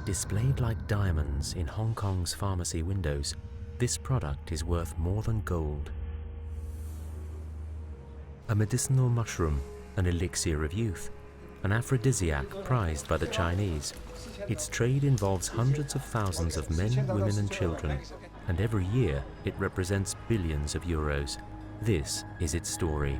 Displayed like diamonds in Hong Kong's pharmacy windows, this product is worth more than gold. A medicinal mushroom, an elixir of youth, an aphrodisiac prized by the Chinese. Its trade involves hundreds of thousands of men, women and children, and every year it represents billions of euros. This is its story.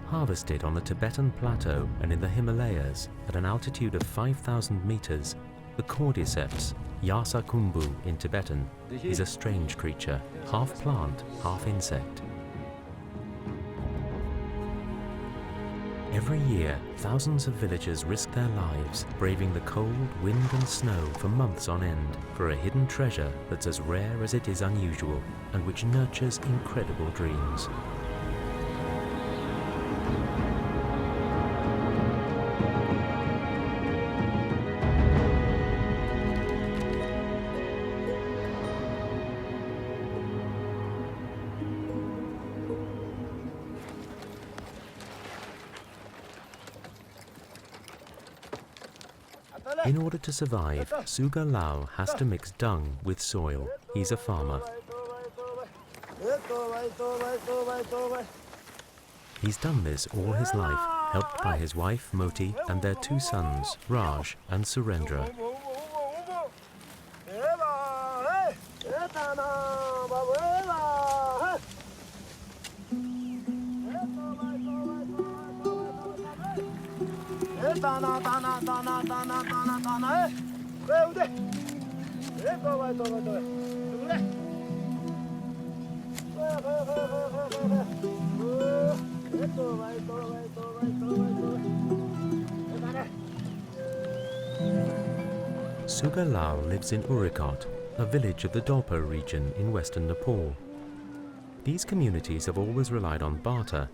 Harvested on the Tibetan Plateau and in the Himalayas at an altitude of 5,000 meters, the cordyceps, Yarsagumbu in Tibetan, is a strange creature, half plant, half insect. Every year, thousands of villagers risk their lives, braving the cold, wind and snow for months on end, for a hidden treasure that's as rare as it is unusual, and which nurtures incredible dreams. In order to survive, Suga Lau has to mix dung with soil. He's a farmer. He's done this all his life, helped by his wife Moti and their two sons, Raj and Surendra. Suga Lau lives in Urikot, a village of the Dolpo region in western Nepal. These communities have always relied on barter,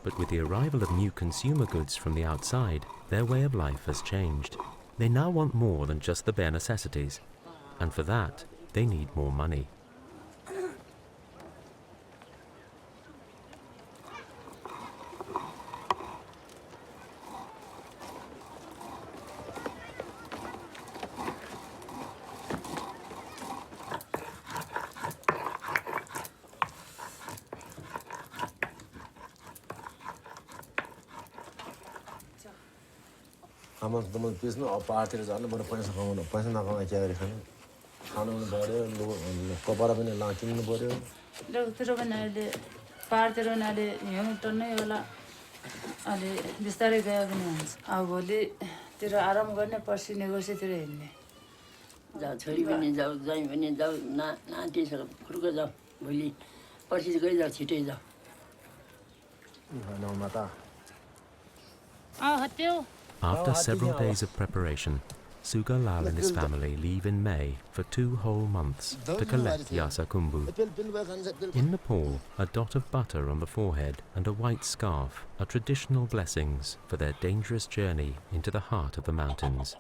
but with the arrival of new consumer goods from the outside, their way of life has changed. They now want more than just the bare necessities, and for that, they need more money. After several days of preparation, Suga Lau and his family leave in May for 2 whole months to collect Yarsagumbu. In Nepal, a dot of butter on the forehead and a white scarf are traditional blessings for their dangerous journey into the heart of the mountains.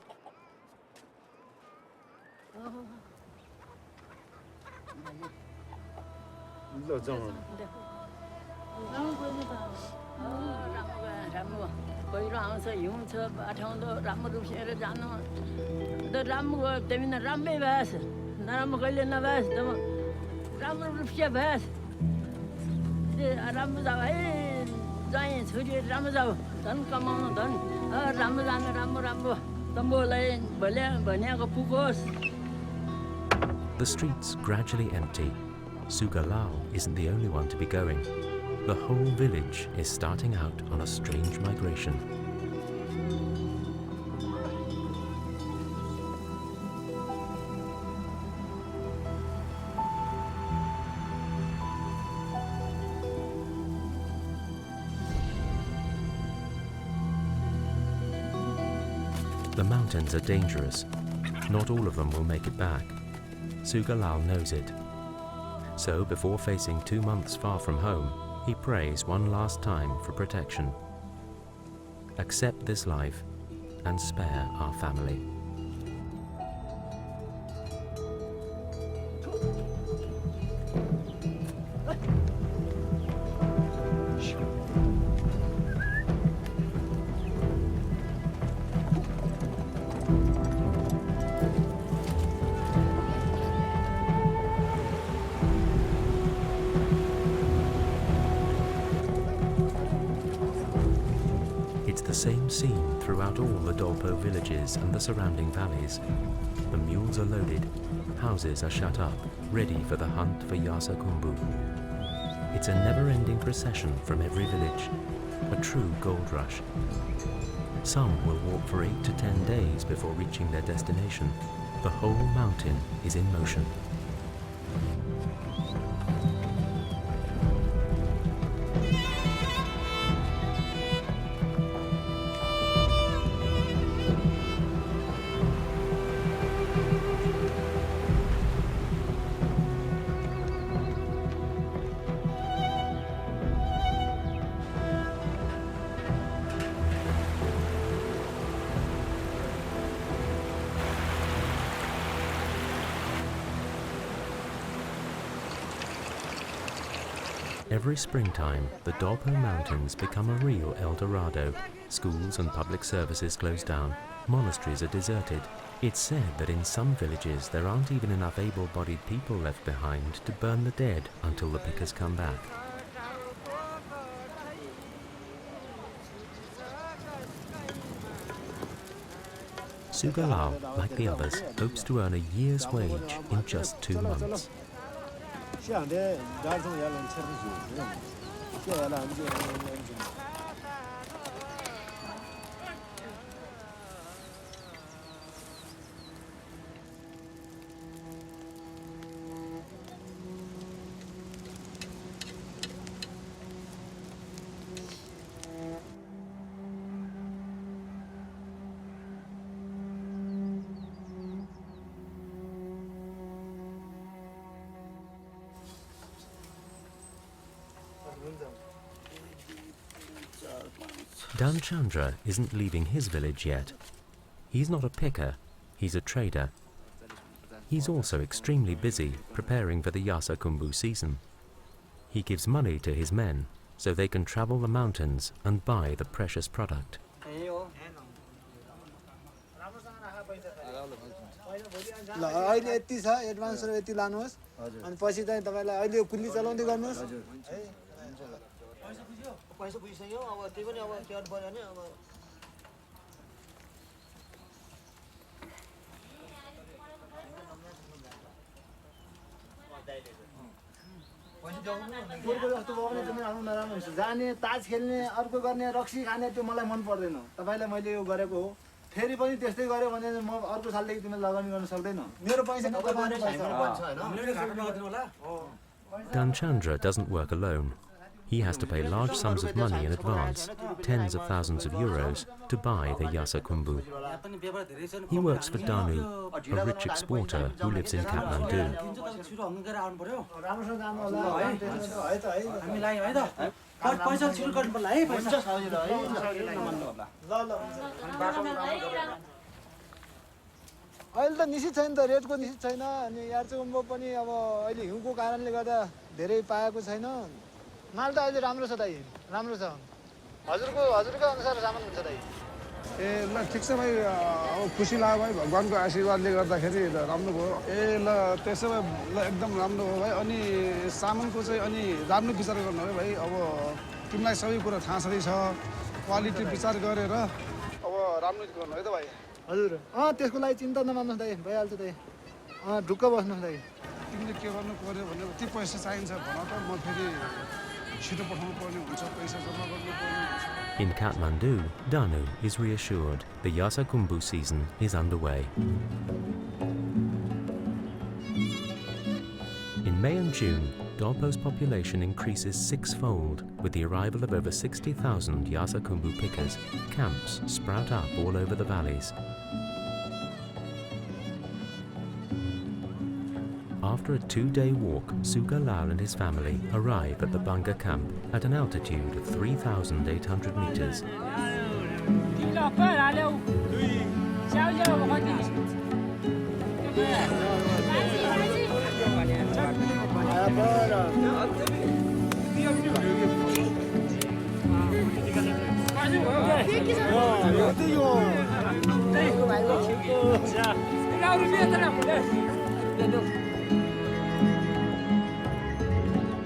The streets gradually empty. Suga Lau isn't the only one to be going. The whole village is starting out on a strange migration. The mountains are dangerous. Not all of them will make it back. Suga Lau knows it. So before facing 2 months far from home, he prays one last time for protection. Accept this life and spare our family. the same scene throughout all the Dolpo villages and the surrounding valleys. The mules are loaded, houses are shut up, ready for the hunt for Yarsagumbu. It's a never-ending procession from every village, a true gold rush. Some will walk for 8 to 10 days before reaching their destination. The whole mountain is in motion. Every springtime, the Dolpo Mountains become a real El Dorado. Schools and public services close down. Monasteries are deserted. It's said that in some villages there aren't even enough able-bodied people left behind to burn the dead until the pickers come back. Sugalal, like the others, hopes to earn a year's wage in just 2 months. Dan Chandra isn't leaving his village yet. He's not a picker, he's a trader. He's also extremely busy preparing for the Yarsagumbu season. He gives money to his men so they can travel the mountains and buy the precious product. जाने ताज खेल्ने अर्को गर्ने रक्सी खाने त्यो मलाई मन पर्दैन तपाईलाई मैले यो गरेको हो फेरि पनि त्यस्तै गर्यो भने म अर्को सालदेखि तिमीले लगानी गर्न सक्दैन मेरो पैसा नपाउने Dan Chandra doesn't work alone. He has to pay large sums of money in advance, tens of thousands of euros, to buy the Yarsagumbu. He works for Danu, a rich exporter who lives in Kathmandu. अहिले त निश्चित छैन त रेटको निश्चित छैन अनि यार्चगुम्बु पनि अब अहिले हिउँको कारणले गर्दा धेरै पाएको छैन माल त अहिले राम्रो छ दाइ राम्रो छ हजुरको अनुसार सामान हुन्छ दाइ ए ल ठीक छ भाइ अब खुसी लाग्यो भाइ भगवानको आशीर्वादले गर्दाखेरि राम्रो भयो ए ल त्यसो भए ल एकदम राम्रो हो भाइ अनि सामानको चाहिँ अनि राम्रो विचार गर्नु है भाइ अब तिमीलाई सबै कुरा थाहा छ क्वालिटी विचार गरेर अब राम्रो गर्नु है त भाइ हजुर त्यसको लागि चिन्ता नमान्नुहोस् दाइ भइहाल्छ दाइ ढुक्क बस्नुहोस् दाइ तिमीले के गर्नु पर्यो भने कति पैसा चाहिन्छ भन त म फेरि छिटो पठाउनु पर्ने हुन्छ पैसा जम्मा गर्नु पर्ने हुन्छ In Kathmandu, Danu is reassured the Yarsagumbu season is underway. In May and June, Dolpo's population increases 6-fold with the arrival of over 60,000 Yarsagumbu pickers. Camps sprout up all over the valleys. After a 2-day walk, Sugalal and his family arrive at the Banga camp at an altitude of 3,800 meters.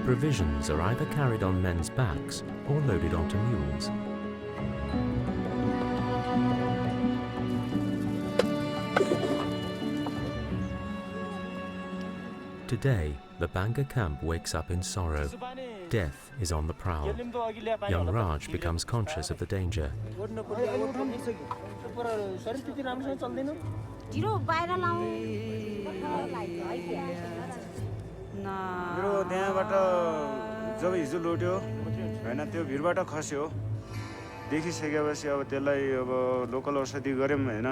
Provisions are either carried on men's backs or loaded onto mules. Today, the Banga camp wakes up in sorrow. Death is on the prowl. Young Raj becomes conscious of the danger. जब हिजो लुट्यो हैन त्यो भिरबाट खस्यो देखिसकेपछि अब त्यसलाई अब local औषधि गर्यौं हैन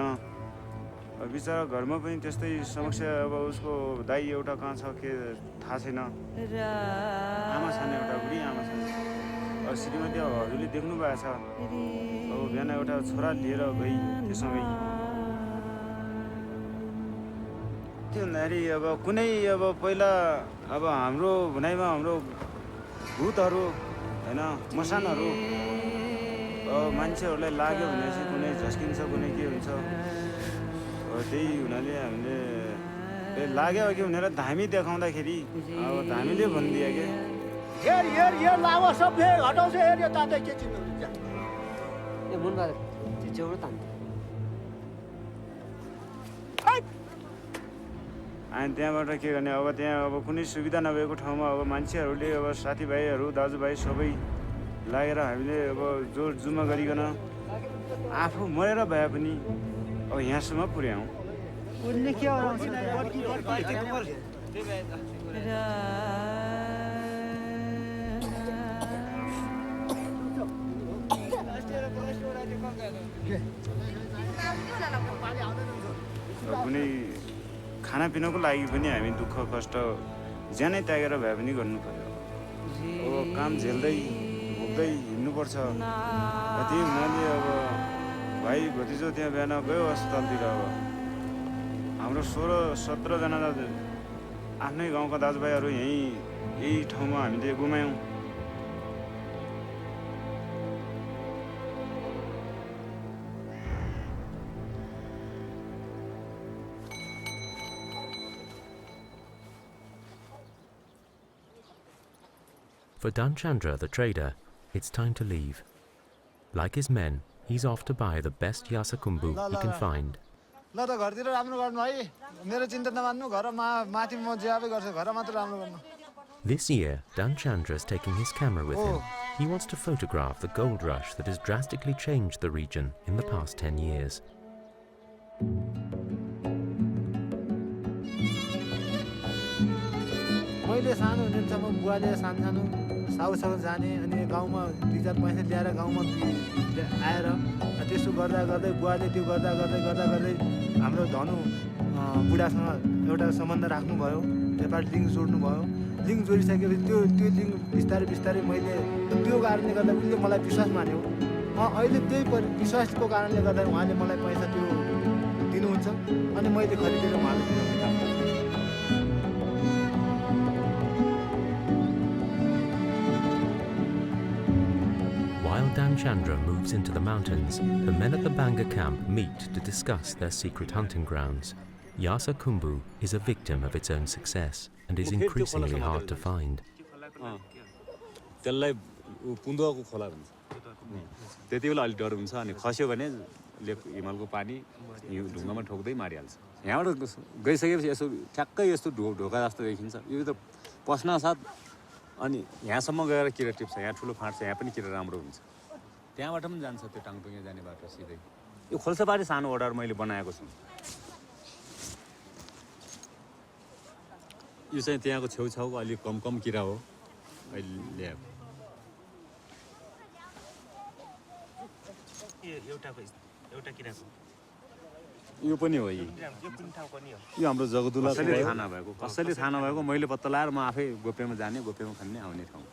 बिचारा घरमा पनि त्यस्तै समस्या अब उसको दाइ एउटा कहाँ छ के थाहा छैन आमा छन् एउटा बुढी आमा छन् श्रीमती हजुरले देख्नु भएको छ अब बिहान एउटा छोरा लिएर गई त्यससँगै त्यो नारी अब कुनै अब पहिला अब हाम्रो भनाइमा हाम्रो भूतहरू हैन मसानहरू मान्छेहरूलाई लाग्यो भने चाहिँ कुनै झस्किन्छ कुनै के हुन्छ त्यही हुनाले हामीले लाग्यो कि भनेर धामी देखाउँदाखेरि अब धामीले भनिदियो के यार लावा सब हटाउँछ यो ताते के चिन्नु ए मन बारे जेउरो तान्नु अनि त्यहाँबाट के गर्ने अब त्यहाँ अब कुनै सुविधा नभएको ठाउँमा अब मान्छेहरूले अब साथीभाइहरू दाजुभाइ सबै लागेर हामीले अब जोड जुमा गरिकन आफू मरेर भए पनि अब यहाँसम्म पुर्यायौँ उनले के कुनै खानापिनाको लागि पनि हामी दुःख कष्ट ज्यानै त्यागेर भए पनि गर्नु पर्यो अब काम झेल्दै भोग्दै हिँड्नुपर्छ त्यही हुनाले अब भाइ भतिजो त्यहाँ बिहान गयो अस्पतालतिर अब हाम्रो 16-17 जना आफ्नै गाउँका दाजुभाइहरू यही ठाउँमा हामीले गुमायौँ For Danchandra, the trader, it's time to leave. Like his men, he's off to buy the best Yarsagumbu he can find. ल त घरतिर राम्रो गर्नु है मेरो चिन्ता नमान्नु घरमा माथि म ज्याबै गर्छु घर मात्र राम्रो गर्नु This year, Danchandra is taking his camera with him. He wants to photograph the gold rush that has drastically changed the region in the past 10 years. मैले सानो हुनेसम्म बुवाले सानो साउसाउ जाने अनि गाउँमा 2-4 पैसा ल्याएर गाउँमा आएर त्यसो गर्दा गर्दै बुवाले त्यो गर्दा गर्दै हाम्रो धनु बुढासँग एउटा सम्बन्ध राख्नुभयो नेपाल लिङ्क जोड्नुभयो लिङ्क जोडिसकेपछि त्यो लिङ्क बिस्तारै मैले त्यो कारणले गर्दा उनले मलाई विश्वास मान्यो अहिले त्यही विश्वासको कारणले गर्दा उहाँले मलाई पैसा त्यो दिनुहुन्छ अनि मैले खरिदेर उहाँलाई दिनुहुन्छ While Danchandra moves into the mountains, the men at the Banga camp meet to discuss their secret hunting grounds. Yarsagumbu is a victim of its own success and is increasingly hard to find. त्यसलाई पुन्दको खोला भन्छ त्यतिबेला अलि डर हुन्छ अनि खस्यो भने हिमालको पानी ढुङ्गामा ठोक्दै मारिहाल्छ यहाँबाट गइसकेपछि यसो ठ्याक्कै यस्तो ढोका जस्तो देखिन्छ यो त पस्न साथ अनि यहाँसम्म गएर किरा टिप्छ यहाँ ठुलो फाँट छ यहाँ पनि किरा राम्रो हुन्छ त्यहाँबाट पनि जान्छ त्यो टाङटुङ्गे जाने बाटो सिधै यो खोल्साबारी सानो ओडार मैले बनाएको छु यो चाहिँ त्यहाँको छेउछाउको अलि कम किरा हो अहिले ल्याएको एउटा किराको यो पनि हो यो हाम्रो जगदुला कसैले थाहा नभएको मैले पत्ता लाएर म आफै गोप्यमा जाने गोप्यमा खन्ने आउने ठाउँ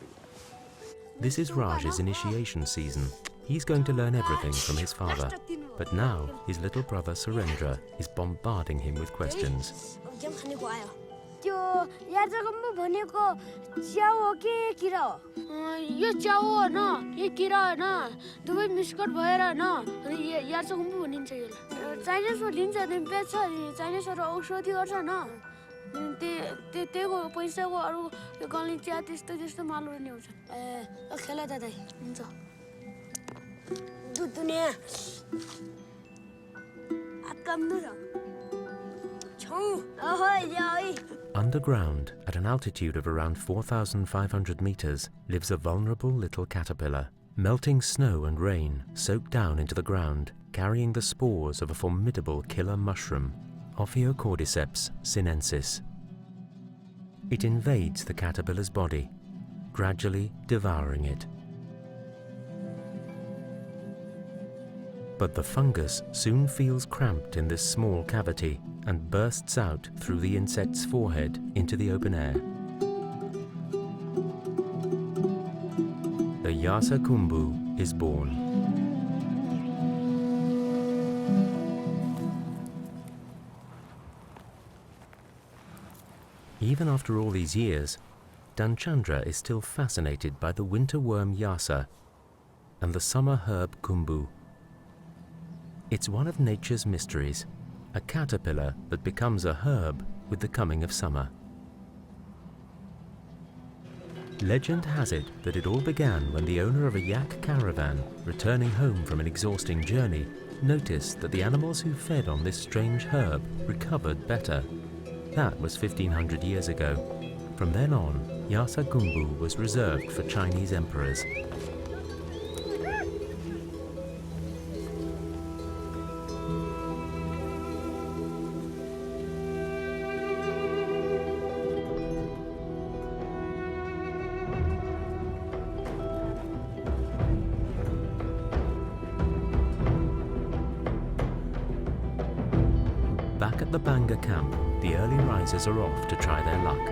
This is Raj's initiation season. He's going to learn everything from his father. But now, his little brother Surendra is bombarding him with questions. त्यो यार्जगम्बु भनेको च्याउ हो कि किरा हो यो च्याउ हो न यो किरा हो न दुवै मिक्सकट भएर न यार्जगम्बु भनिन्छ यसलाई चाइनिजमा लिन्छ अनि बेच्छ चाइनिजहरु औषधि गर्छ न त्यहीको पैसाको अरु यो गल्ने चिया त्यस्तो मालहरु नि आउँछ खेला दादा हुन्छ दुनिया आकम न छौ ओहो याई Underground, an altitude of around 4,500 meters lives a vulnerable little caterpillar. Melting snow and rain soak down into the ground, carrying the spores of a formidable killer mushroom, Ophiocordyceps sinensis. It invades the caterpillar's body, gradually devouring it. But the fungus soon feels cramped in this small cavity and bursts out through the insect's forehead into the open air. The Yarsagumbu is born. Even after all these years, Danchandra is still fascinated by the winter worm Yarsa and the summer herb Kumbu. It's one of nature's mysteries, a caterpillar that becomes a herb with the coming of summer. Legend has it that it all began when the owner of a yak caravan, returning home from an exhausting journey, noticed that the animals who fed on this strange herb recovered better. That was 1,500 years ago. From then on, Yarsagumbu was reserved for Chinese emperors. Back at the Banga camp, the early risers are off to try their luck.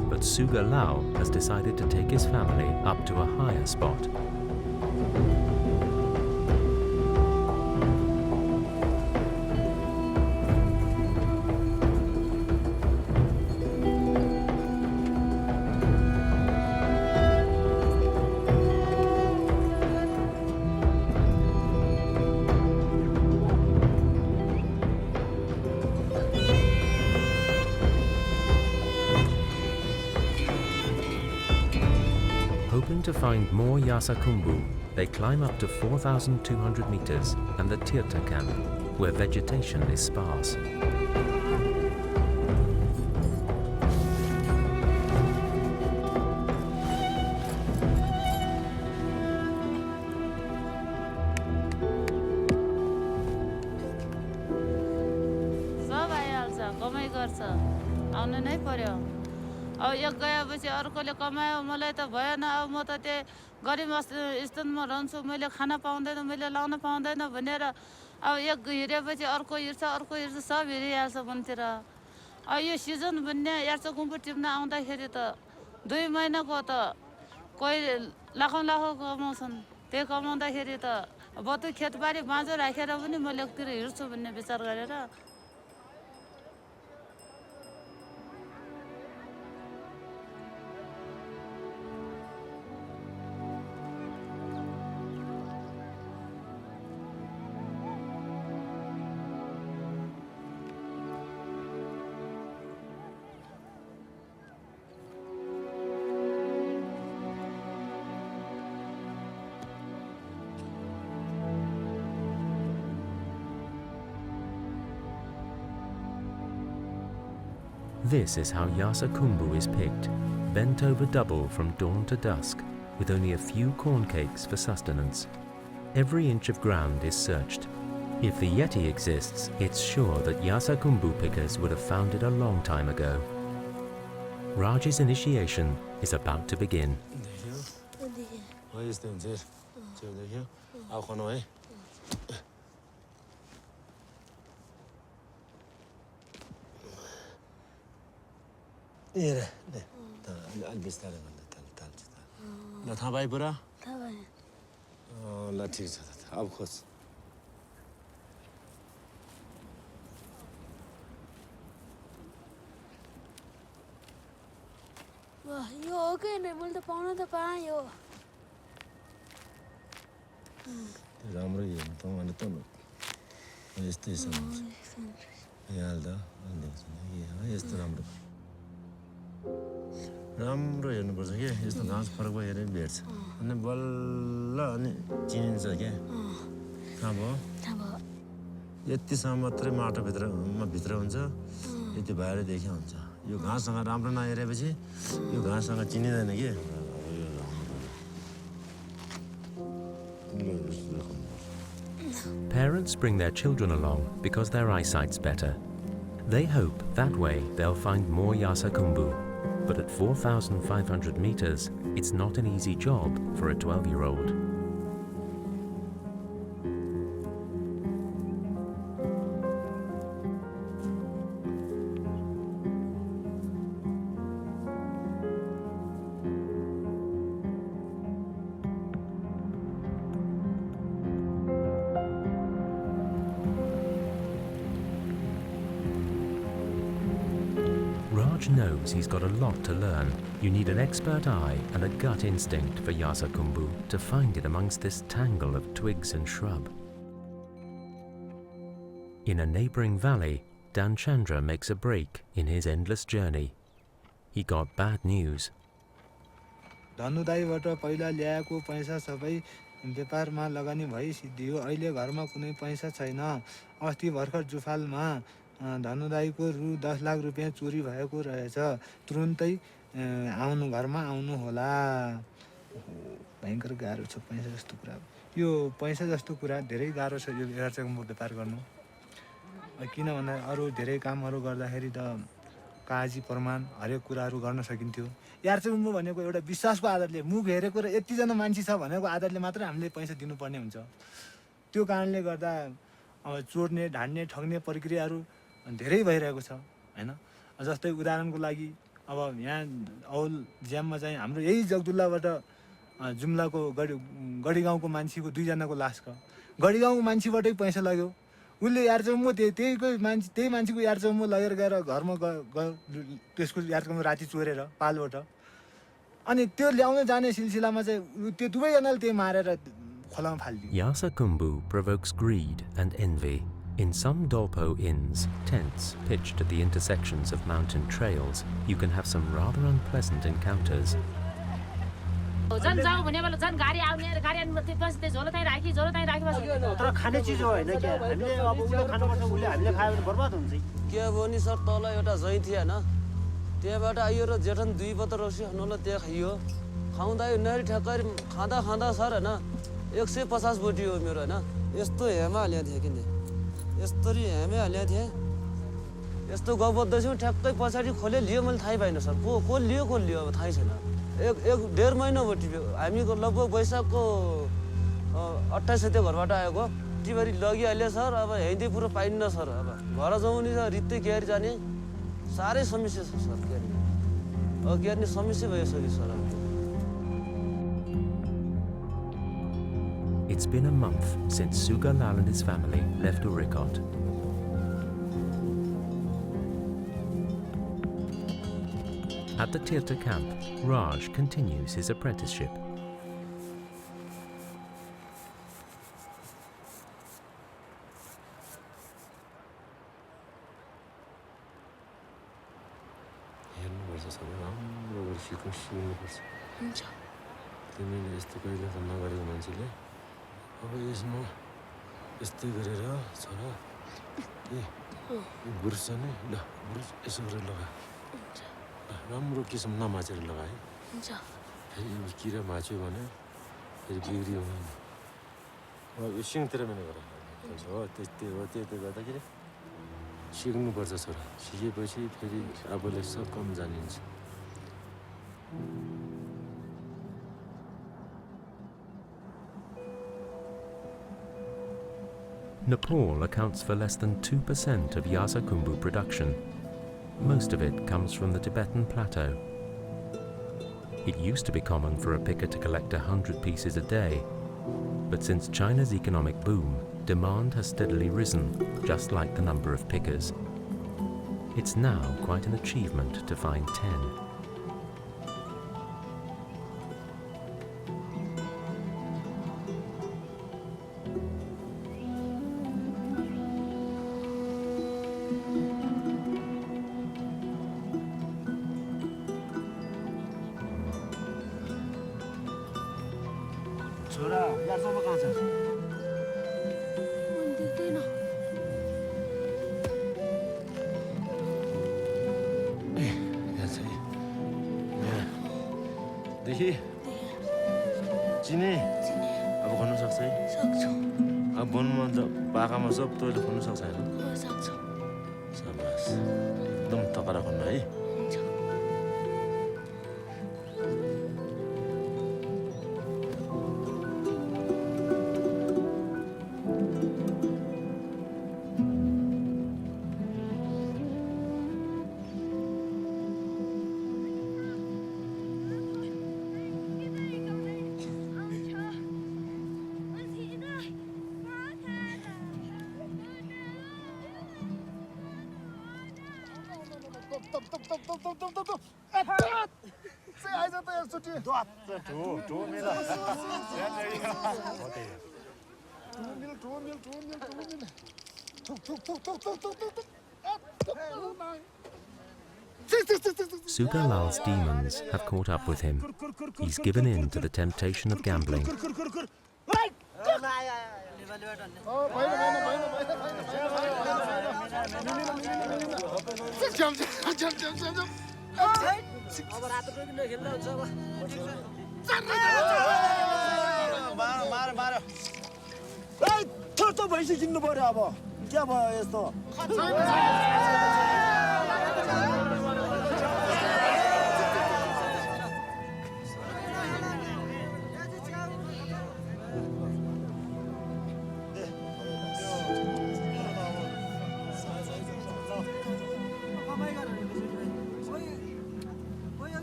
But Suga Lau has decided to take his family up to a higher spot. Hoping to find more Yarsagumbu, they climb up to 4,200 meters and the Tirta camp, where vegetation is sparse. अब एक गएपछि अर्कोले कमायो मलाई त भएन अब म त त्यो गरिब स्थानमा रहन्छु मैले खाना पाउँदैन मैले लाउन पाउँदैन भनेर अब एक हिँडेपछि अर्को हिँड्छ सब हिँडिहाल्छ वनतिर अब यो सिजन भन्ने यार्सगुम्बु टिप्न आउँदाखेरि त 2 महिनाको त कोही लाखौँ कमाउँछन् त्यही कमाउँदाखेरि त बतु खेतबारी बाँझो राखेर पनि म लेकतिर हिँड्छु भन्ने विचार गरेर This is how Yarsagumbu is picked, bent over double from dawn to dusk, with only a few corn cakes for sustenance. Every inch of ground is searched. If the Yeti exists, it's sure that Yarsagumbu pickers would have found it a long time ago. Raj's initiation is about to begin. वाह यो okay नै मैले त pound त पायो राम्रो हेर्नु त भने त यस्तै छ यहाँ हाल्दा यस्तो राम्रो राम्रो हेर्नुपर्छ के यस्तो घाँस फरक भयो हेरेर भेट्छ अनि बल्ल अनि चिनिन्छ के थाहा भयो यतिसम्म मात्रै माटोभित्र हुन्छ यति भएर देखिया हुन्छ यो घाँससँग राम्रो नहेरेपछि यो घाँससँग चिनिदैन के Parents bring their children along because their eyesight's better. They hope that way they'll find more Yarsagumbu, but at 4,500 meters, it's not an easy job for a 12-year-old. Raj knows he's got a lot to learn. You need an expert eye and a gut instinct for Yarsagumbu to find it amongst this tangle of twigs and shrub. In a neighboring valley, Dan Chandra makes a break in his endless journey. He got bad news. धनुदाईबाट पहिला ल्याएको पैसा सबै व्यापारमा लगानी भइसिद्धियो अहिले घरमा कुनै पैसा छैन अस्ति भर्खर जुफालमा धनुदाईको रु 10 लाख रुपैयाँ चोरी भएको रहेछ तुरुन्तै आउनु घरमा आउनु होला भयंकर गाह्रो छ पैसा जस्तो कुरा यो पैसा जस्तो कुरा धेरै गाह्रो छ यो यार्चगम्बु व्यापार गर्नु किन भन्दा अरु धेरै कामहरु गर्दाखेरि त काजी प्रमाण हरेक कुराहरु गर्न सकिन्थ्यो यार्चगम्बु भनेको एउटा विश्वासको आधारले मुख हेरेको र यति जना मान्छे छ भनेको आधारले मात्र हामीले पैसा दिनुपर्ने हुन्छ त्यो कारणले गर्दा अब चोर्ने ढाड्ने ठग्ने प्रक्रियाहरु धेरै भइरहेको छ हैन जस्तै उदाहरणको लागि अब यहाँ औल ज्याममा चाहिँ हाम्रो यही जगदुल्लाबाट जुम्लाको गडी गाउँको मान्छेको 2 जनाको लास छ गडी गाउँको मान्छेबाटै पैसा लाग्यो उले यार्चगम्बु त्यही मान्छेको यार्चगम्बु लगेर गएर घरमा त्यसको यार्चगम्बु राति चोरेर पालबाट अनि त्यो ल्याउन जाने सिलसिलामा चाहिँ त्यो दुवै जनाले त्यही मारेर खोलामा फाल्दियो Yarsagumbu provokes greed and envy. In some Dolpo inns, tents pitched at the intersections of mountain trails, you can have some rather unpleasant encounters. जन जाऊ भने बेला जन गाडी आउने गाडी आउने पछि त्यो झोलो चाहिँ राखी तर खाने चीज हो हैन के हामीले अब उले खानु पर्छ उले हामीले खायो भने बर्बाद हुन्छ के भनी सर तल एउटा जै थियो हैन त्यहाँबाट आइयो र जेठन 2 पत्र रसी हनले त्यो खाइयो खाउँदा यो नरी ठक्कर खाँदा खाँदा सर हैन 150 बोटी हो मेरो हैन यस्तो हेमा हाल्या थियो किन यस्तरी हेमे हाल्या थिए यस्तो गबद्दैछु ठ्याक्कै पछाडी खोले लियो मैले थाहै पाइन सर को लियो अब थाहै छैन एक 1.5 महिना बोटी हामीको लगभग वैशाखको 28 त्यो घरबाट आएको टिबरी लगिहाल्यो सर अब हेइदै पुरो पाइन्न सर अब घर जाउनी छ रित्ते केरी जाने सारै समस्या छ सर केरी केरी समस्या भइसक्यो sir It's been a month since Sugalal and his family left Urikot. At the Tirta camp, Raj continues his apprenticeship. अब यसमा यस्तै गरेर छोरा ए बुर्स नि ल बुर्स यसो गरेर लगा राम्रो किसिम नमाचेर लगा है हुन्छ फेरि किरा माच्यो भने फेरि बिग्रियो भने अब यो सिङतिर पनि गर हो त्यस्तै हो त्यही गर्दाखेरि सिक्नुपर्छ छोरा सिकेपछि फेरि आफूले सब कम जानिन्छ Nepal accounts for less than 2% of Yarsagumbu production. Most of it comes from the Tibetan plateau. It used to be common for a picker to collect 100 pieces a day, but since China's economic boom, demand has steadily risen, just like the number of pickers. It's now quite an achievement to find 10. छोरा यारसम्म कहाँ छ देख्दैन देखि चिने अब खन्नु सक्छ है सक्छु अब वनमा त पाखामा सब तैँले खन्नु सक्छ होइन सक्छु शाबास एकदम तकरा खन्नु है हुन्छ Sugalal's demons have caught up with him. He's given in to the temptation of gambling. भैँसी किन्नु पर्यो अब के भयो यस्तो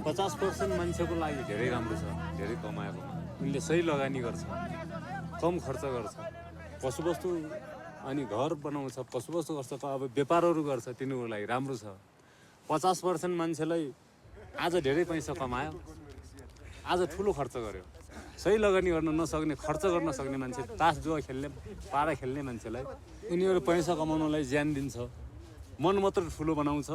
पचास % मान्छेको लागि धेरै राम्रो छ धेरै कमाएको उनले सही लगानी गर्छ कम खर्च गर्छ पशुवस्तु अनि घर बनाउँछ पशुवस्तु गर्छ अब व्यापारहरू गर्छ तिनीहरूको लागि राम्रो छ 50% मान्छेलाई आज धेरै पैसा कमायो आज ठुलो खर्च गर्यो सही लगानी गर्न नसक्ने खर्च गर्न सक्ने मान्छे तास जुवा खेल्ने पारा खेल्ने मान्छेलाई उनीहरू पैसा कमाउनलाई ज्यान दिन्छ मन मात्र ठुलो बनाउँछ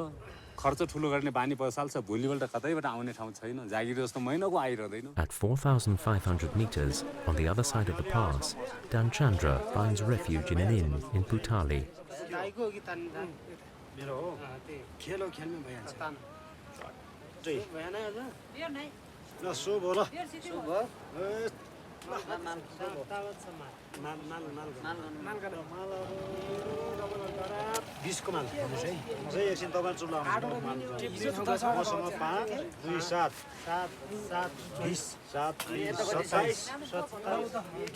खर्च ठुलो गर्ने बानी पसाल्छ भोलिपल्ट कतैबाट आउने ठाउँ छैन जागिर जस्तो महिनाको आइरहदैन At 4,500 meters on the other side of the pass, Danchandra finds refuge in an inn in Putali. बिसको माल है एकछिन तपाईँ चुल्ला मसँग 5 2 7 7 7 20 7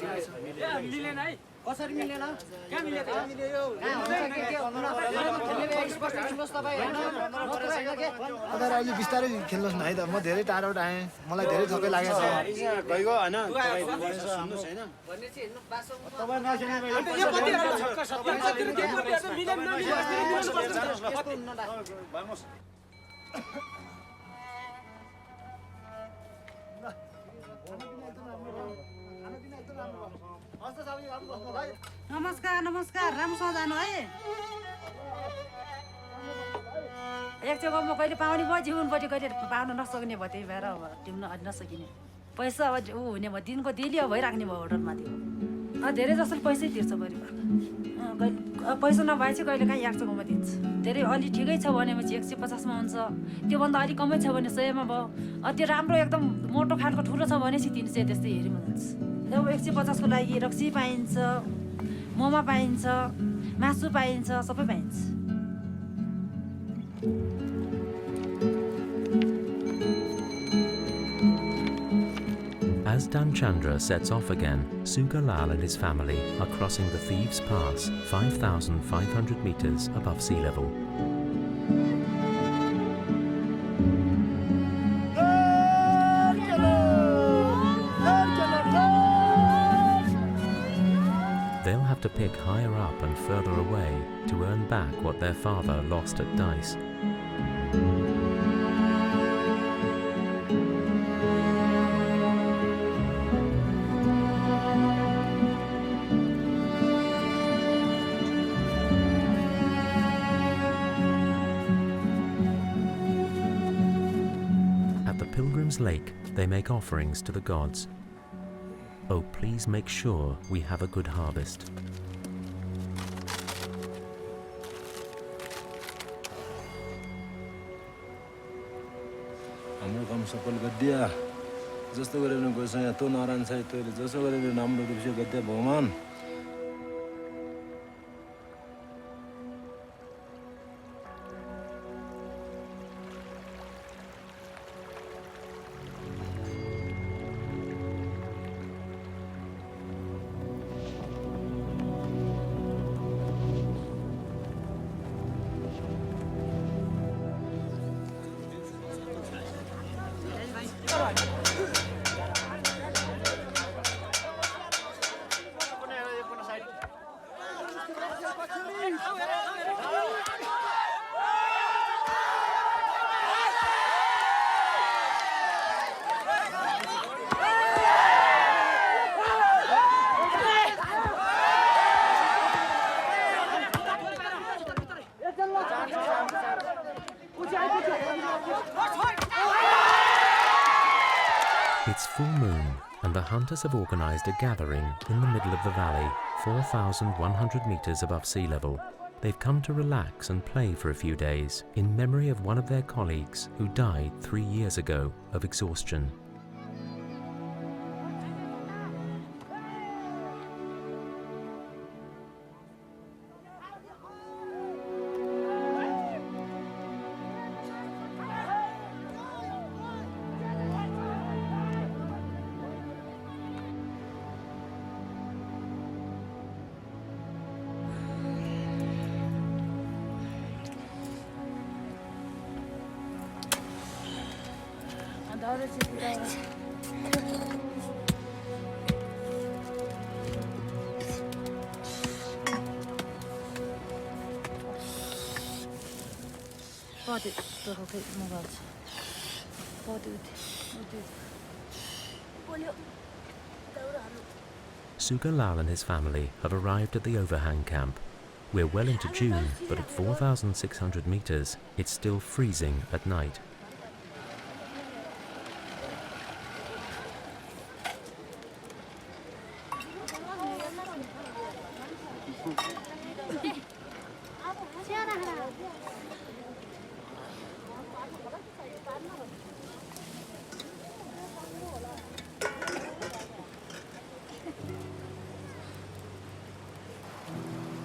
27 मिलेन है कसरी मिलेन कहाँ मिलेको तपाईहरु अहिले बिस्तारै खेल्नुहोस् न है त म धेरै टाढोबाट आएँ मलाई धेरै थकै लागेको छ गइगयो हैन तपाईँ नमस्कार नमस्कार राम्रोसँग जानु है एक जग्गा म कहिले पाउने भयो जीवनपट्टि कहिले पाउन नसक्ने भयो त्यही भएर अब टिप्न नसकिने पैसा अब ऊ हुने भयो दिनको डेली भइराख्ने भयो होटलमा त्यो धेरै जसोले पैसै तिर्छ परिवार पैसा नभए चाहिँ कहिले काहीँ यार्सगुम्बुमा दिन्छ धेरै अलि ठिकै छ भनेपछि 150मा हुन्छ त्योभन्दा अलिक कमै छ भने 100मा भयो त्यो राम्रो एकदम मोटो खालको ठुलो छ भने चाहिँ 300 त्यस्तै हेरीमा जान्छ अब 150 को लागि रक्सी पाइन्छ मोमा पाइन्छ मासु पाइन्छ सबै पाइन्छ As Danchandra sets off again, Sugalal and his family are crossing the Thieves Pass, 5,500 meters above sea level. They'll have to pick higher up and further away to earn back what their father lost at dice. Lake, they make offerings to the gods. Oh, please make sure we have a good harvest. हाम्रो काम सफल गरिदिया जस्तो गरेर गएछ यहाँ तँ नारायण साई तैँले जसो गरेर राम्रो रूपसे गद्दे भगवान It's full moon, and the hunters have organized a gathering in the middle of the valley, 4,100 meters above sea level. They've come to relax and play for a few days in memory of one of their colleagues who died 3 years ago of exhaustion. Sugalal and his family have arrived at the overhang camp. We're well into June, but at 4,600 meters, it's still freezing at night.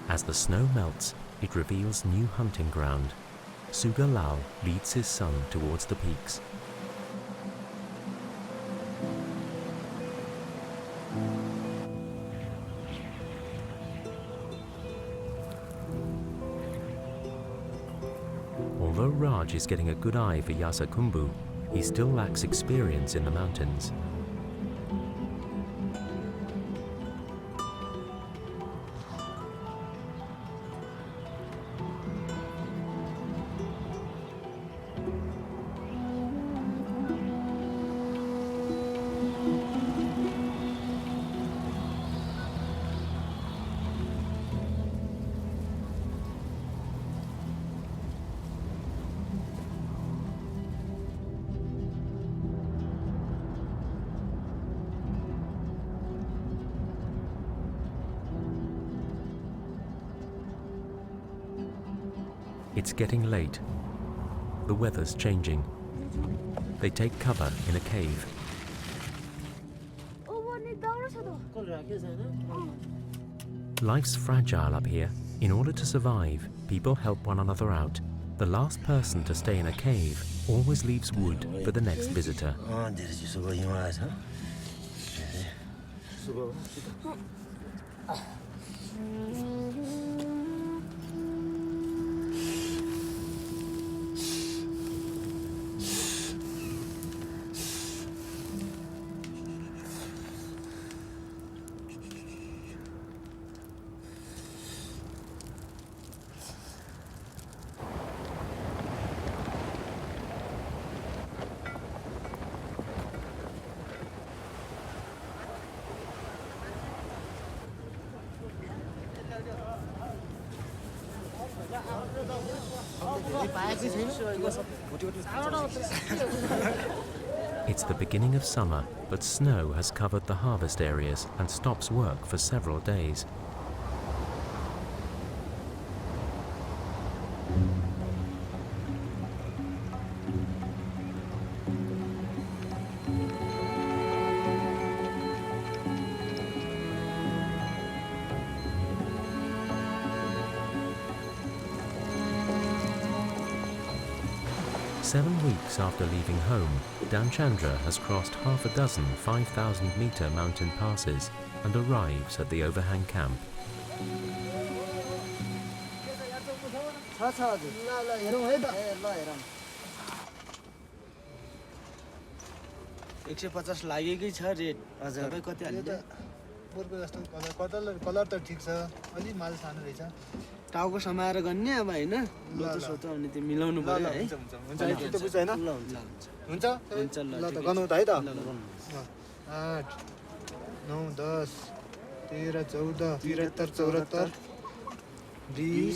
As the snow melts, it reveals new hunting ground. Sugalal leads his son towards the peaks. Although Raj is getting a good eye for Yarsagumbu, he still lacks experience in the mountains. It's getting late. The weather's changing. They take cover in a cave. Life's fragile up here. In order to survive, people help one another out. The last person to stay in a cave always leaves wood for the next visitor. It's the beginning of summer, but snow has covered the harvest areas and stops work for several days. 7 weeks after leaving home, Danchandra has crossed half a dozen 5,000-meter mountain passes and arrives at the overhang camp. Colour त ठिक छ अलि माल सानो रहेछ टाउको समाएर गर्ने अब हैन लोतो सोतो अनि त्यो मिलाउनु पर्यो है हुन्छ त्यो बुझ्छ हैन ल हुन्छ हुन्छ ल त गर्नु त है त 8 9 10 13 14 73 74 20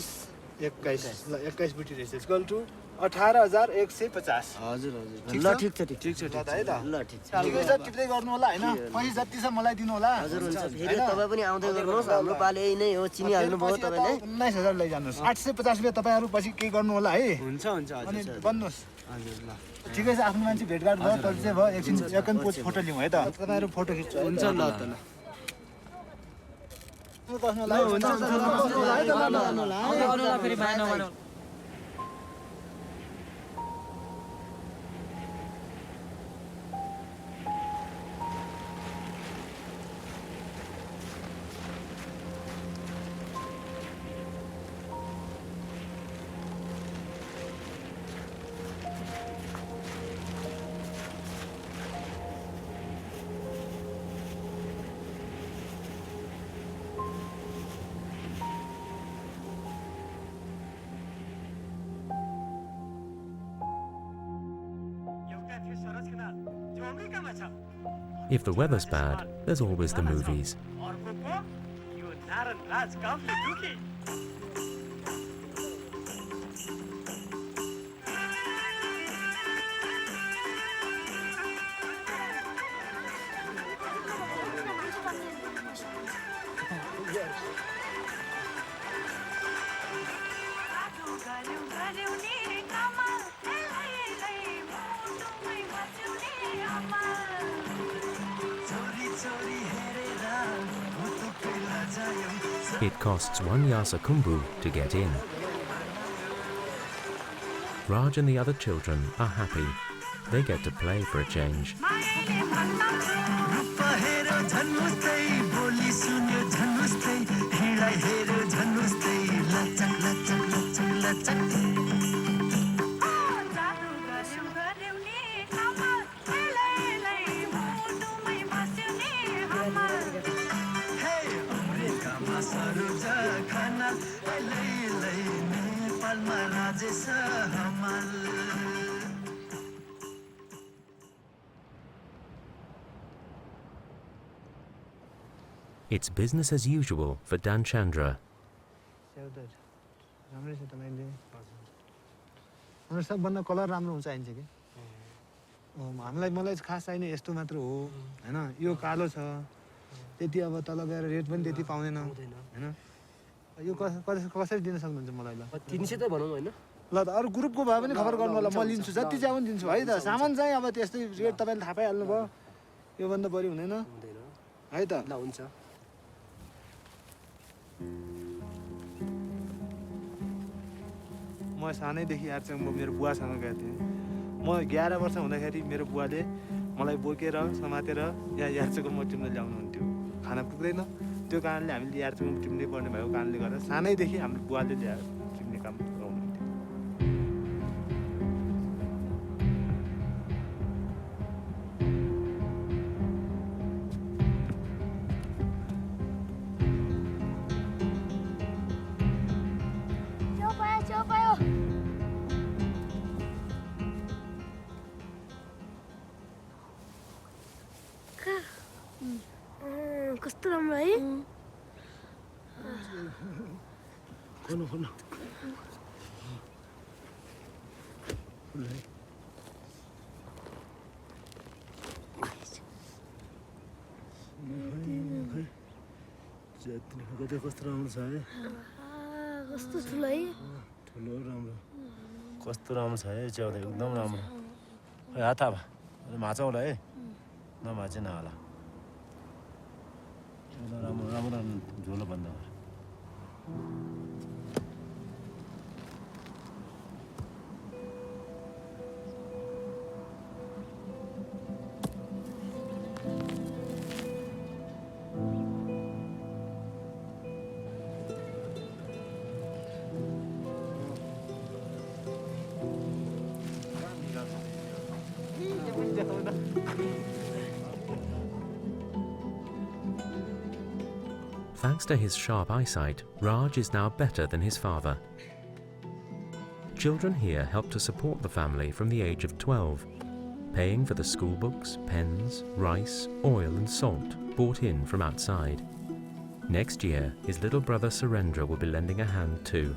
21 ल 21 बुटी रहेछ इक्वल टु 18,150 हजुर हजुर ल ठिक छ ठिक छ ल है त ल ठिक छ ठिकै छ टिप्दै गर्नु होला हैन पैसा जति छ मलाई दिनु होला हजुर हुन्छ फेरि तपाई पनि आउँदै गर्नुहोस् हाम्रो पाले यही नै हो चिनी हाल्नु भयो तपाईले 19,000 लैजानुस् 850 रुपैयाँ तपाईहरु पछि के गर्नु होला है हुन्छ हुन्छ अनि हजुर बन्नुस् हजुर ल ठिकै छ आफ्नो मान्छे भेटघाट भयो परिचय भयो एकछिन पोज फोटो लिउँ है त तपाईहरु फोटो खिच्छु हुन्छ ल त ल बस्नु होला हुन्छ ल फेरि bye नमानौ If the weather's bad, there's always the movies. It costs 1 Yarsagumbu to get in. Raj and the other children are happy. They get to play for a change. It's business as usual for Danchandra. सबभन्दा colour राम्रो हुन्छ चाहिन्छ कि मलाई खास चाहिने यस्तो मात्र हो हैन यो कालो छ त्यति अब तल गएर रेट पनि त्यति पाउँदैन हैन यो कसरी दिन सक्नुहुन्छ मलाई ल 300 त भनौं हैन ल त अरु ग्रुपको भए पनि खबर गर्नु होला म लिन्छु जति चाहिँ पनि दिन्छु है त सामान चाहिँ अब त्यस्तै रेट तपाईले थाहा पाइहाल्नु भयो यो भन्दा बढी हुँदैन है त ल हुन्छ म सानैदेखि यारचम्बु मेरो बुवासँग गएको थिएँ म 11 वर्ष हुँदाखेरि मेरो बुवाले मलाई बोकेर समातेर यहाँ यारचम्बु टिप्न ल्याउनुहुन्थ्यो खाना पुग्दैन त्यो कारणले हामीले यारचम्बु टिप्नै पर्ने भएको कारणले गर्दा सानैदेखि हाम्रो बुवाले ल्याएर टिप्ने काम गराउनुहुन्थ्यो कस्तो राम्रो है खोल्नु कस्तो राम्रो छ है कस्तो ठुलो है ठुलो राम्रो कस्तो राम्रो छ है च्याउ एकदम राम्रो खै हात अब माछा होला है नमाछे नहोला राम्रो राम्रो झोलो बन्द गर Thanks to his sharp eyesight, Raj is now better than his father. Children here help to support the family from the age of 12, paying for the school books, pens, rice, oil and salt bought in from outside. Next year, his little brother Surendra will be lending a hand too.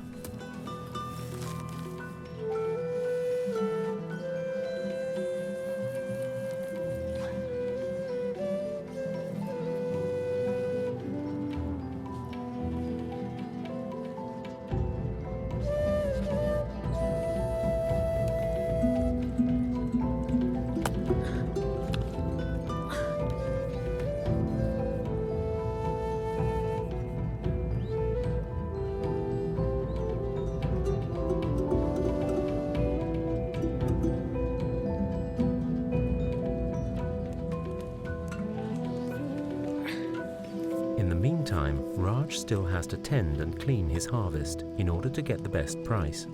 In the meantime, Raj still has to tend and clean his harvest in order to get the best price.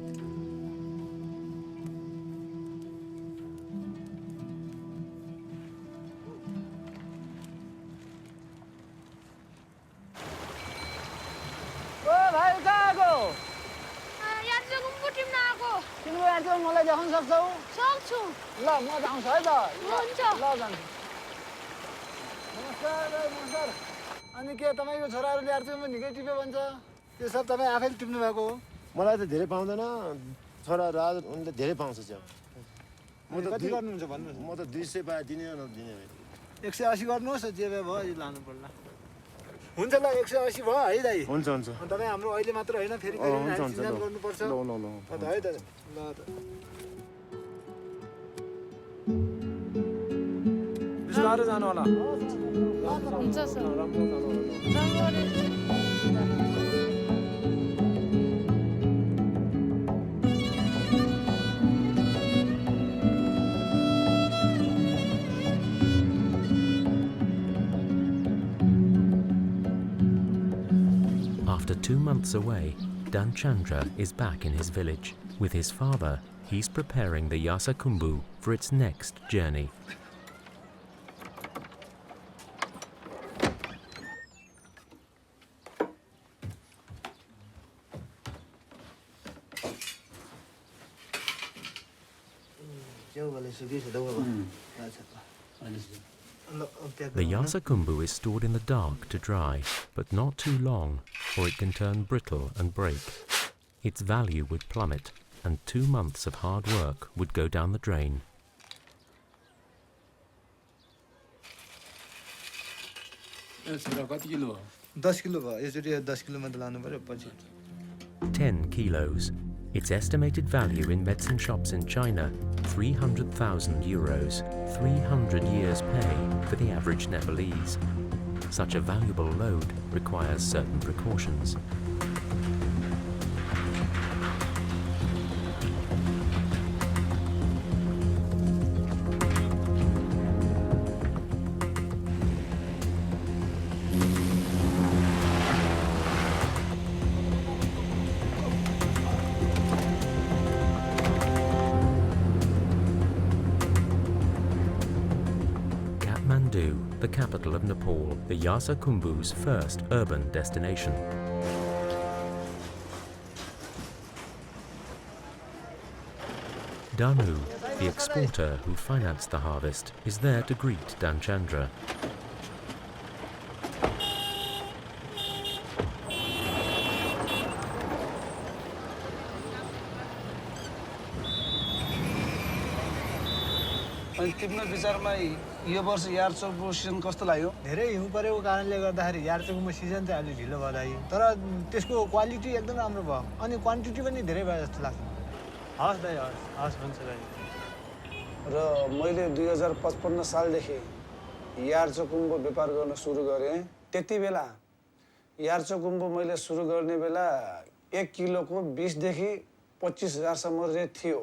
यार्चगुम्बु टिप्न आएको। तिम्रो यार्चगुम्बु मलाई देखाउन सक्छौ? सक्छु। ल म जाउँछु है त। हुन्छ। ल जान्छु। नमस्कार दाइ, नमस्कार। अनि के तपाईको छोराहरूले यार्चगुम्बु निकै टिप्यो भन्छ? त्यो सब तपाईँ आफैले टिप्नु भएको हो? मलाई त धेरै पाउँदैन, छोरा राज उनले धेरै पाउँछ च्याउ। म त कति गर्नुहुन्छ भन्नुहोस्? म त 200 पाए दिने हो नदिने हो। 180 गर्नुहोस् जे भए भयो यो लानु पर्ला। हुन्छ ल 180 भयो है दाइ? हुन्छ हुन्छ। तपाईँ हाम्रो अहिले मात्र होइन फेरि फेरि सिजन गर्नुपर्छ। ल ल ल। है त। ल त। बिस्तारै जानु होला। हुन्छ सर। राम्रो जानु होला। After 2 months away, Danchandra is back in his village. With his father, he's preparing the Yarsagumbu for its next journey. The Yarsagumbu is stored in the dark to dry, but not too long, or it can turn brittle and break. Its value would plummet, and 2 months of hard work would go down the drain. कति kilo? 10 kilo भयो। यसरी 10 kilo मात्र लानु पर्यो पछि। 10 kilos. Its estimated value in medicine shops in China, 300,000 euros, 300 years' pay for the average Nepalese. Such a valuable load requires certain precautions. The capital of Nepal, the Yarsagumbu's first urban destination. Danu, the exporter who financed the harvest, is there to greet Danchandra. अनि तिम्रो विचारमा यो वर्ष यार्चगुम्बु season कस्तो लाग्यो? धेरै हिउँ परेको कारणले गर्दाखेरि यार्चगुम्बु सिजन चाहिँ अलि ढिलो भयो तर त्यसको क्वालिटी एकदम राम्रो भयो अनि क्वान्टिटी पनि धेरै भयो जस्तो लाग्छ। हस् दाइ, हस् भन्छ दाइ। र मैले 2055 सालदेखि यार्चगुम्बु व्यापार गर्न सुरु गरेँ। त्यति बेला यार्चगुम्बु मैले सुरु गर्ने बेला 1 किलोको 20 देखि 25,000 सम्म रेट थियो।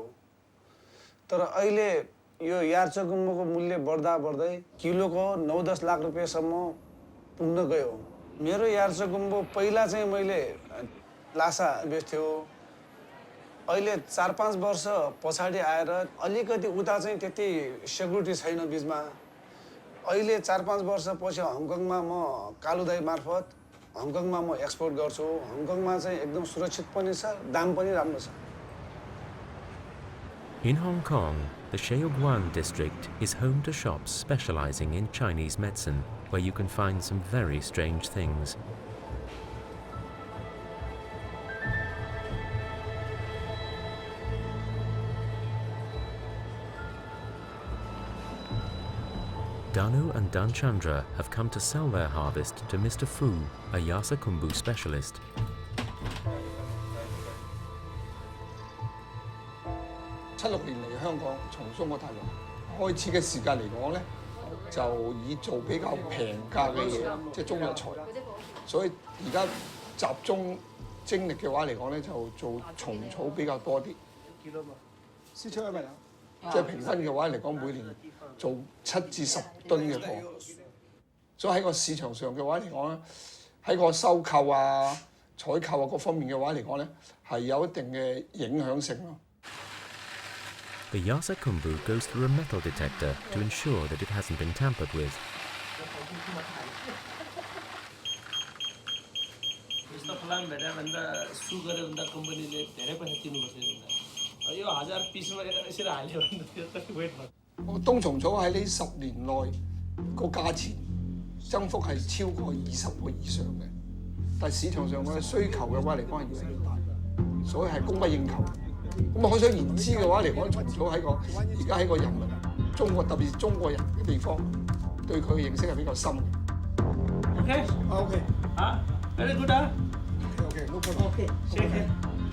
तर अहिले यो यार्चगुम्बुको मूल्य बढ्दा बढ्दै किलोको 9-10 लाख रुपैयाँसम्म पुग्न गयो। मेरो यार्चगुम्बु पहिला चाहिँ मैले लासा बेच्थ्यो। अहिले 4-5 वर्ष पछाडि आएर अलिकति उता चाहिँ त्यति सेक्युरिटी छैन बिचमा। अहिले 4-5 वर्षपछि हङकङमा म कालु दाइ मार्फत हङकङमा म एक्सपोर्ट गर्छु हङकङमा चाहिँ एकदम सुरक्षित पनि छ दाम पनि राम्रो छ In Hong Kong, the Sheoguan district is home to shops specializing in Chinese medicine, where you can find some very strange things. Danu and Danchandra have come to sell their harvest to Mr. Fu, a Yarsagumbu specialist.76年嚟香港，從中國大陸開始嘅時間嚟講咧，就以做比較平價嘅嘢，即係中藥材。所以而家集中精力嘅話嚟講咧，就做蟲草比較多啲。市場係咪啊？即係平均嘅話嚟講，每年做7至10噸嘅貨。所以喺個市場上嘅話嚟講咧，喺個收購啊、採購啊各方面嘅話嚟講咧，係有一定嘅影響性咯。The Yarsagumbu goes through a metal detector to ensure that it hasn't been tampered with. यस्तो फलाम भेट्यो भन्दा सु गऱ्यो भन्दा कम्पनीले धेरै पैसा तिर्नुपर्छ यो 1000 पिसमा यसरी हाल्यो भने त त्यो त wait भयो冬蟲草喺呢10年內個價錢增幅係超過20倍以上嘅，但係市場上嘅需求嘅話嚟講係越嚟越大，所以係供不應求。咁可想而知嘅話嚟講，蟲草喺個而家喺個人民中國特別是中國人嘅地方，對佢嘅認識係比較深嘅。OK OK 啊 ，very good 啊 OK no problem OK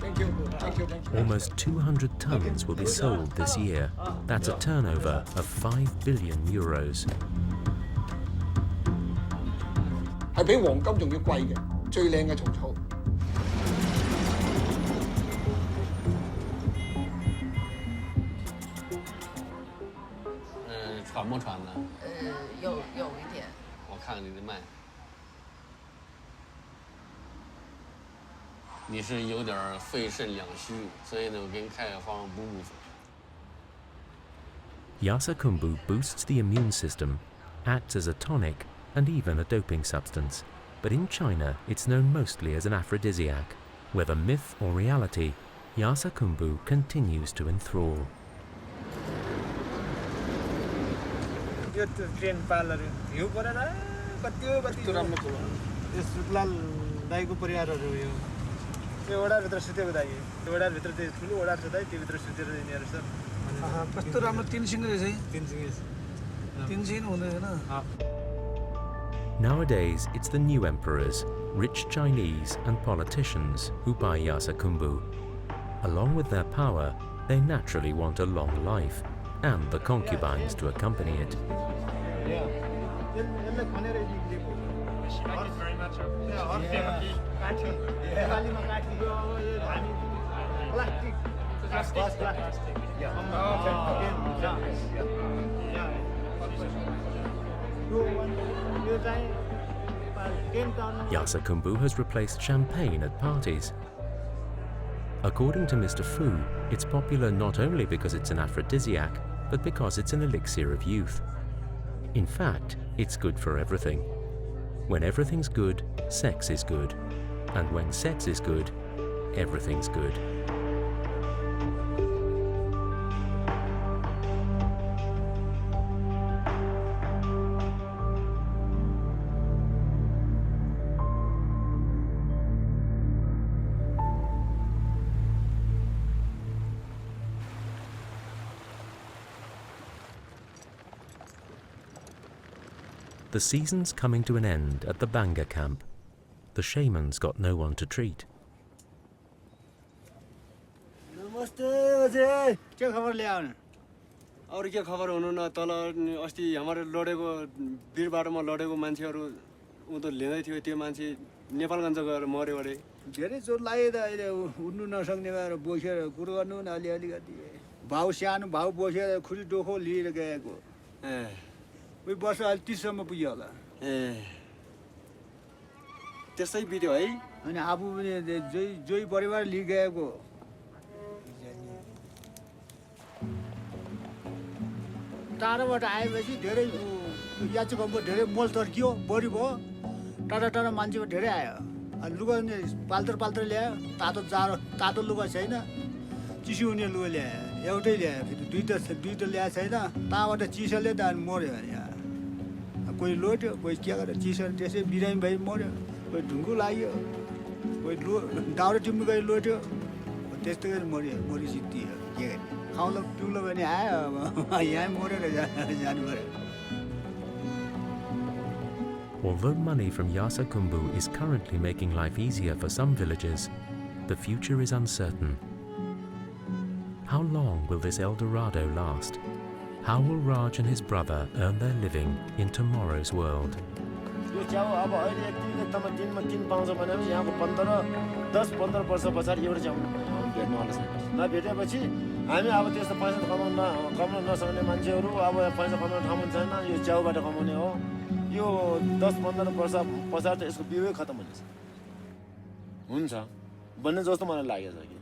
thank you thank you thank you。 Almost 200 tons will be sold this year. That's a turnover of 5 billion euros. 係比黃金仲要貴嘅，最靚嘅蟲草。喘不喘呢？有一点。我看看你的脉。你是有点肺肾两虚，所以呢，我给你开个方补补。Yarsagumbu boosts the immune system, acts as a tonic, and even a doping substance. But in China, it's known mostly as an aphrodisiac. Whether myth or reality, Yarsagumbu continues to enthrall. Yo train parlour हिउँ परेन कति राम्रो कुरो यो सुकलाल दाईको परिवारहरू यो ओडारभित्र सुतेको दाई यो ओडारभित्र त्यो ठुलो ओडार छ दाई त्योभित्र सुतेर यिनीहरू छ कस्तो राम्रो तीन सिङ रहेछ है तीन सिङ हुँदैन। Nowadays, it's the new emperors, rich Chinese and politicians who buy Yarsagumbu. Along with their power, they naturally want a long life, and the concubines to accompany it. Yarsagumbu has replaced champagne at parties. According to Mr. Fu, it's popular not only because it's an aphrodisiac, but because it's an elixir of youth. In fact, it's good for everything. When everything's good, sex is good. And when sex is good, everything's good. The season's coming to an end at the Banga camp. The shaman's got no one to treat. नमस्ते अजय के खबर ल्याउनु अरू के खबर हुनु न तल अस्ति हाम्रो लडेको वीरबाटमा लडेको मान्छेहरू उ त लिँदै थियो त्यो मान्छे नेपालगञ्ज गएर मर्यो अरे धेरै जोर लाग्यो त अहिले उड्नु नसक्ने भएर बोकेर कुरो गर्नु न अलिकति भाउ सानो भाउ बोकेर खुरी डोखो लिएर गएको उही वर्ष अहिले 30 सम्म पुग्यो होला त्यसै बित्यो है अनि आफू पनि जोई परिवार लिइ गएको टाढोबाट आएपछि धेरै याचुकम्बु धेरै मोल तर्कियो बढी भयो टाढा टाढा मान्छेको धेरै आयो लुगा पाल्तर ल्यायो तातो लुगा छैन चिसो हुने लुगा ल्यायो एउटै ल्यायो फेरि दुईटा ल्याएको छैन ताबाट चिसोले त अनि मऱ्यो अरे कोही लोट्यो कोही के गर्यो चिसो त्यसै बिरामी भई मऱ्यो कोही ढुङ्गो लाग्यो कोही दाउरा टिप्नु गयो लोट्यो त्यस्तो गरी मरि जित्तियो के गर्ने खाउलो पिउलो भने आयो अब यहाँ मरेर जानु पऱ्यो. Although money from Yarsagumbu is currently making life easier for some villagers, the future is uncertain. How long will this El Dorado last? How will Raj and his brother earn their living in tomorrow's world? यो च्याउ अब अहिले यतिकै तमा दिनमा 3 पाउँछ भनेपछि यहाँको 10-15 वर्ष पछाडि एउटा च्याउ भेट्नुवाला छैन. नभेटेपछि हामी अब त्यस्तो पैसा कमाउन नसक्ने मान्छेहरू अब पैसा कमाउने ठाउँमा छैन यो च्याउबाट कमाउने हो. यो 10-15 वर्ष पछाडि त यसको बिउै खतम हुन्छ भन्ने जस्तो मलाई लागेको छ कि